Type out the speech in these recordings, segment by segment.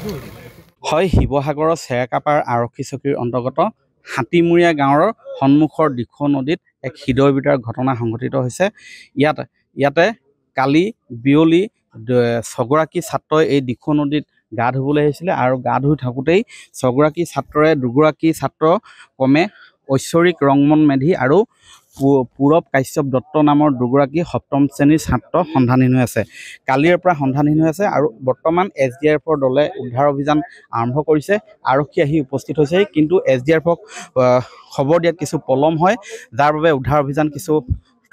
হয়, শিৱসাগৰৰ চেৰেকাপাৰ আৰক্ষী চকীৰ অন্তৰ্গত হাতীমূৰীয়া গাঁৱৰ সন্মুখৰ দিখৌ নদীত এক হৃদয় বিদাৰক ঘটনা সংঘটিত হৈছে। ইয়াতে কালি বিয়লি 6গৰাকী ছাত্ৰই এই দিখৌ নদীত গা ধুবলৈ আহিছিলে আৰু গা ধুই থাকোঁতেই 6গৰাকী ছাত্ৰৰে 2গৰাকী ছাত্ৰ ক্ৰমে ঐশ্বৰিক ৰংমন মেধি আৰু পূৰৱ কাশ্যপ দত্ত নামৰ 2গৰাকী সপ্তম শ্ৰেণীৰ ছাত্ৰ সন্ধানহীন হৈ আছে। কালিৰ পৰা সন্ধানহীন হৈ আছে আৰু বৰ্তমান SDRFৰ দলে উদ্ধাৰ অভিযান আৰম্ভ কৰিছে। আৰক্ষী আহি উপস্থিত হৈছে, কিন্তু SDRFক খবৰ দিয়াত কিছু পলম হয়, যাৰ বাবে উদ্ধাৰ অভিযান কিছু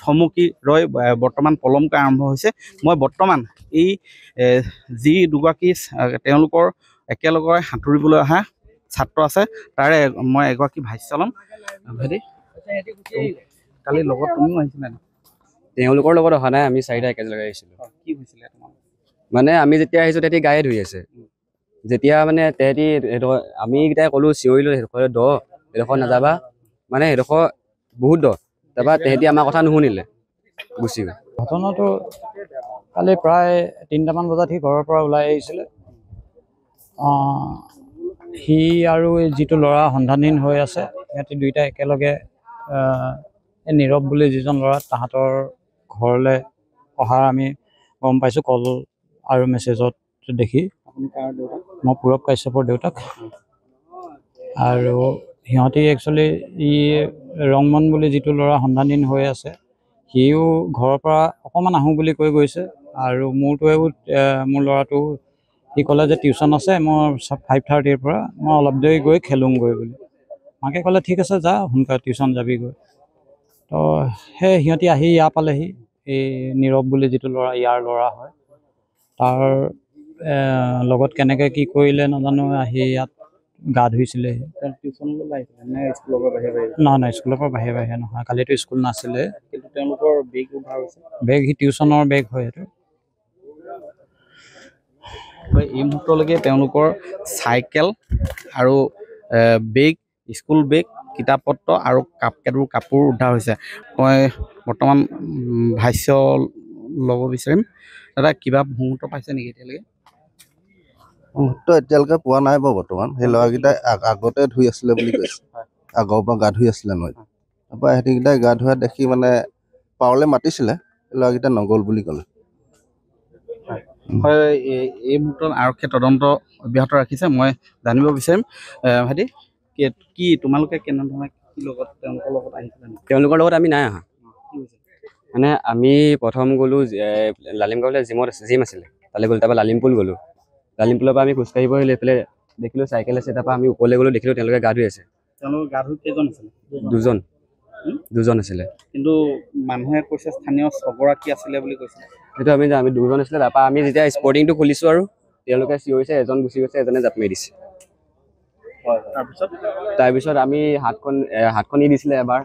থমকি ৰৈ বৰ্তমান পলমকৈ আৰম্ভ হৈছে। মই বৰ্তমান এই যি 2গৰাকী তেওঁলোকৰ একেলগে সাঁতুৰিবলৈ অহা ছাত্ৰ আছে, তাৰে মই এগৰাকী ভাষ্য ল'ম। কালি লগত তুমিও আহিছিলা? তেওঁলোকৰ লগত অহা নাই, আমি 4টা একেলগে আহিছিলোঁ। কি হৈছিলে তোমাৰ? মানে আমি যেতিয়া আহিছোঁ তেহেঁতি গায়ে ধুই আছে। যেতিয়া মানে তেহেঁতি আমি কেইটাই ক'লোঁ, চিঞৰিলোঁ সেইডোখৰ দ, সেইডোখৰ নাযাবা, মানে সেইডোখৰ বহুত দ। তাৰপৰা তেহেঁতি আমাৰ কথা নুশুনিলে, গুচি গ'ল। ঘটনাটো কালি প্ৰায় 3টামান বজাত সি ঘৰৰ পৰা ওলাই আহিছিলে। সি আৰু যিটো ল'ৰা সন্ধানহীন হৈ আছে, সিহঁতি 2টা একেলগে নীৰৱ বুলি যিজন ল'ৰা, তাহাঁতৰ ঘৰলৈ অহা আমি গম পাইছোঁ কল আৰু মেছেজত দেখি। মই পূৰৱ কাশ্যপৰ দেউতাক। আৰু সিহঁতি একচুৱেলি ৰংমন বুলি যিটো ল'ৰা সন্ধানহীন হৈ আছে, সিও ঘৰৰ পৰা অকণমান আহোঁ বুলি কৈ গৈছে। আৰু মোৰ ল'ৰাটো সি ক'লে যে টিউশ্যন আছে, মই 5:30ৰ পৰা মই অলপ দেৰি গৈ খেলোঁগৈ বুলি। মাকে ক'লে ঠিক আছে যা, সোনকালে টিউশ্যন যাবিগৈ। তো সেই সিহঁতি আহি ইয়াৰ পালেহি। এই নীৰৱ বুলি যিটো ল'ৰা, ইয়াৰ ল'ৰা হয়, তাৰ লগত কেনেকৈ কি কৰিলে নাজানো, আহি ইয়াত গা ধুইছিলেহি। নহয়, স্কুলৰ পৰা বাহিৰে বাহিৰে নহয়, কালিতো স্কুল নাছিলে। কিন্তু তেওঁলোকৰ বেগ উদ্ধাৰ হৈছে। বেগ সি টিউশ্যনৰ বেগ হয় সেইটো। এই মুহূৰ্তলৈকে তেওঁলোকৰ চাইকেল আৰু বেগ, স্কুল বেগ, কিতাপ পত্ৰ আৰু কাপোৰ উদ্ধাৰ হৈছে। মই বৰ্তমান ভাষ্য ল'ব বিচাৰিম। দাদা, কিবা মুহূৰ্ত পাইছে নেকি এতিয়ালৈকে? মুহূৰ্ত এতিয়ালৈকে পোৱা নাই বাৰু বৰ্তমান। সেই ল'ৰাকেইটাই আগতে ধুই আছিলে বুলি কৈছে, আগৰ পৰা গা ধুই আছিলে নদীত। তাৰপৰা সিহঁতিকেইটাই গা ধোৱা দেখি মানে পাৰলৈ মাতিছিলে, ল'ৰাকেইটা নগ'ল বুলি ক'লে। হয়, এই মুহূৰ্তত আৰক্ষীয়ে তদন্ত অব্যাহত ৰাখিছে। মই জানিব বিচাৰিম, ভাইটি, কি তোমালোকে কেনেধৰণে কি লগত তেওঁলোকৰ লগত আহিছিলে? তেওঁলোকৰ লগত আমি নাই অহা। মানে আমি প্ৰথম গ'লোঁ লালিমগাঁৱলৈ, জিম আছিলে, তালৈ গ'লোঁ। তাৰপৰা লালিমপুল গ'লোঁ। লালিমপুলৰ পৰা আমি খোজকাঢ়িব আহিলোঁ, এইফালে দেখিলোঁ চাইকেল আছে। তাৰপৰা আমি ওপৰলৈ গ'লোঁ, দেখিলোঁ তেওঁলোকে গা ধুই আছে। তেওঁলোকৰ গা ধুই কেইজন আছিলে? 2জন আছিলে। কিন্তু মানুহে কৈছে স্থানীয় 6গৰাকী আছিলে বুলি কৈছে। সেইটো আমি 2জন আছিলে। তাৰপৰা আমি যেতিয়া স্পৰ্টিংটো খুলিছোঁ আৰু তেওঁলোকে চিঞৰিছে, এজন গুচি গৈছে, এজনে জাপ মাৰি দিছে। তাৰপিছত আমি হাতখন নি দিছিলে এবাৰ,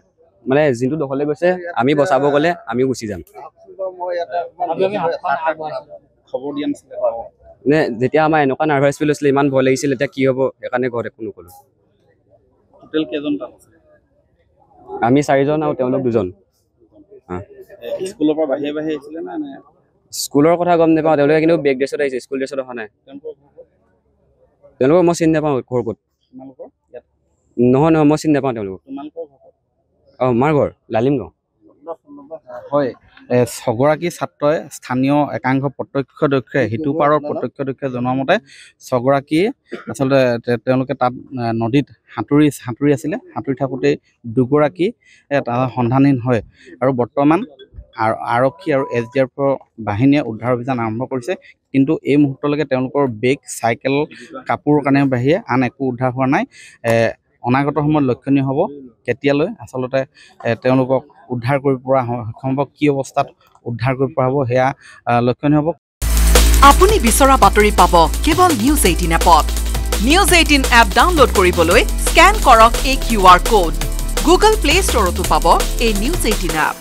মানে যোনটো দখলে গৈছে আমি বচাব গ'লে আমিও গুচি যাম। খবৰ দিয়া নাছিলে মানে যেতিয়া আমাৰ এনেকুৱা নাৰ্ভাছ ফিল হৈছিলে, ইমান ভয় লাগিছিল, এতিয়া কি হ'ব সেইকাৰণে ঘৰত একো নক'লোঁ। টোটেল কেইজন তাত আছে? আমি 4জন আৰু তেওঁলোক 2জন। স্কুলৰ পৰা বাহিৰে বাহিৰে আহিছিলে নে? স্কুলৰ কথা গম নাপাওঁ, তেওঁলোকে কিন্তু বেগ ড্ৰেছত আহিছে, স্কুল ড্ৰেছত অহা নাই। তেওঁলোকক মই চিনি নাপাওঁ ঘৰ ক'ত। নহয়, মই চিনি নাপাওঁ তেওঁলোকক। আমাৰ ঘৰ লালিমগাঁও। হয়, 6গৰাকী ছাত্ৰই স্থানীয় একাংশ প্ৰত্যক্ষদৰ্শীয়ে, সিটো পাৰৰ প্ৰত্যক্ষদৰ্শীয়ে জনোৱা মতে 6গৰাকীয়ে আচলতে তেওঁলোকে তাত নদীত সাঁতুৰি আছিলে। সাঁতুৰি থাকোঁতেই 2গৰাকী সন্ধানহীন হয় আৰু বৰ্তমান আৰক্ষী আৰু SDRFৰ বাহিনীয়ে উদ্ধাৰ অভিযান আৰম্ভ কৰিছে। কিন্তু এই মুহূৰ্তলৈকে তেওঁলোকৰ বেগ, চাইকেল, কাপোৰৰ কাৰণে বাহিৰে আন একো উদ্ধাৰ হোৱা নাই। অনাগত সময়ত লক্ষণীয় হ'ব কেতিয়ালৈ আচলতে তেওঁলোকক উদ্ধাৰ কৰিব পৰা সক্ষম হ'ব, কি অৱস্থাত উদ্ধাৰ কৰিব পৰা হ'ব, সেয়া লক্ষণীয় হ'ব। আপুনি বিচৰা বাতৰি পাব কেৱল নিউজ 18 এপত। নিউজ 18 এপ ডাউনলোড কৰিবলৈ স্কেন কৰক এই QR কোড। গুগল প্লে ষ্টৰতো পাব এই নিউজ 18 এপ।